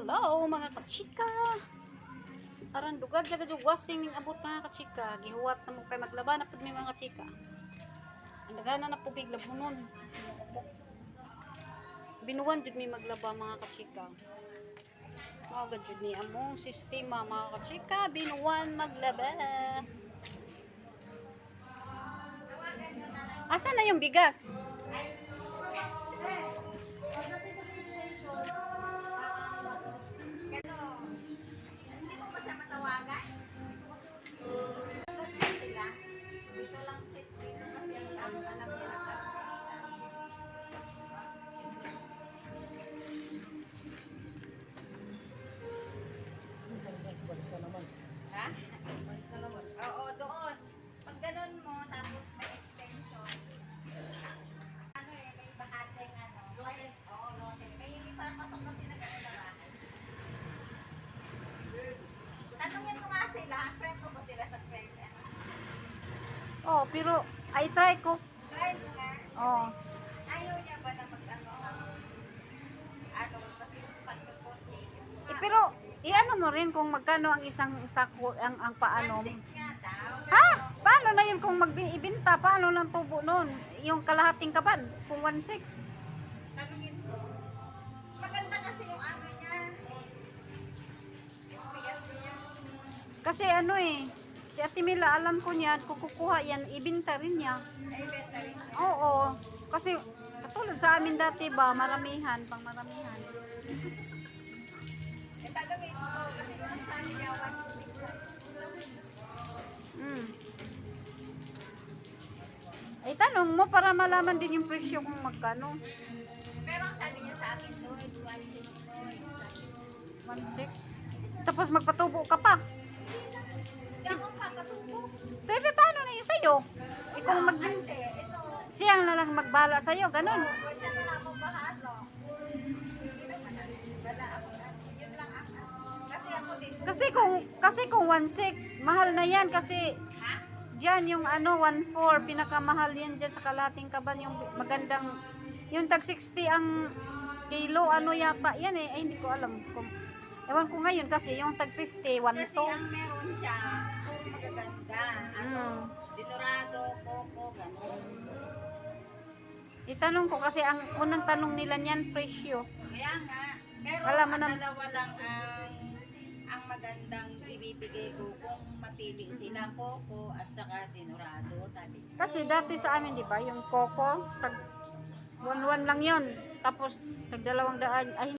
Hello mga kachika. Aran dugad sa gadyo wasing ning abot mga kachika. Gihuwat na mo kay maglaba na pud mi mga kachika. Ang dagana na pubig labunon. Binuwan jud mi maglaba mga kachika. Mao gad jud ni among sistema mga kachika, binuwan maglaba. Asa na yung bigas? Ha? Oo, doon. Pag ganun mo, tapos may extension. Ano may bahating Oo, lote. May ipapasok kasi na gano'n na bahay. Tanungin mo nga sila, friend mo ba sila sa friend? Oh, pero ay try ko. Friend mo nga. Oh. Ayaw niya ba na kasi pagkakunti. Pero iano mo rin kung magkano ang isang sako ang paano. 1.6 nga daw. Ha? Paano na yun kung ibinta? Paano ng tubo noon? Yung kalahating kaban, kung 1.6. Tanungin ko. Maganda kasi yung ano niya. Yung bigas niya. Kasi ano si Ate Mila, alam ko niya, kung kukuha yan, ibinta rin niya. Ay, benta rin siya. Oo. Kasi katulad sa amin dati ba, maramihan, pang maramihan. Tanungin ko, kasi yung ang sabi niya, 1.6. Ay, tanong mo para malaman din yung presyo kung magkano. Pero ang sabi niya sa akin doon, 1.6 doon. 1.6. Tapos magpatubo ka pa. Ganun pa, katubo. Bebe, paano na yun sa'yo? Ikaw Ate, ito. siyang na lang magbala sa'yo, ganun. Siya na lang akong bahalo. Hindi naman, wala ako. Yun lang ako. Kasi ako din. Kasi kung 1.6, mahal na yan kasi Ha? diyan yung 1.4, pinakamahal yan diyan sa kalating kaban, yung magandang, yung tag 60 ang kilo, yata yan ay hindi ko alam kung, ewan ko ngayon kasi yung tag 50, 1.2. Kasi ang meron siya, puro magaganda. Dinorado, coco, gano'n. Itanong ko kasi ang unang tanong nila niyan, presyo. Kaya nga, pero Alam mo ang na- dalawa lang ang magandang ibibigay ko kung mapili sila, coco at saka dinorado, sabi niya. Kasi dati sa amin, di ba, yung coco, tag 1.1 lang yon. Tapos tag 200, ay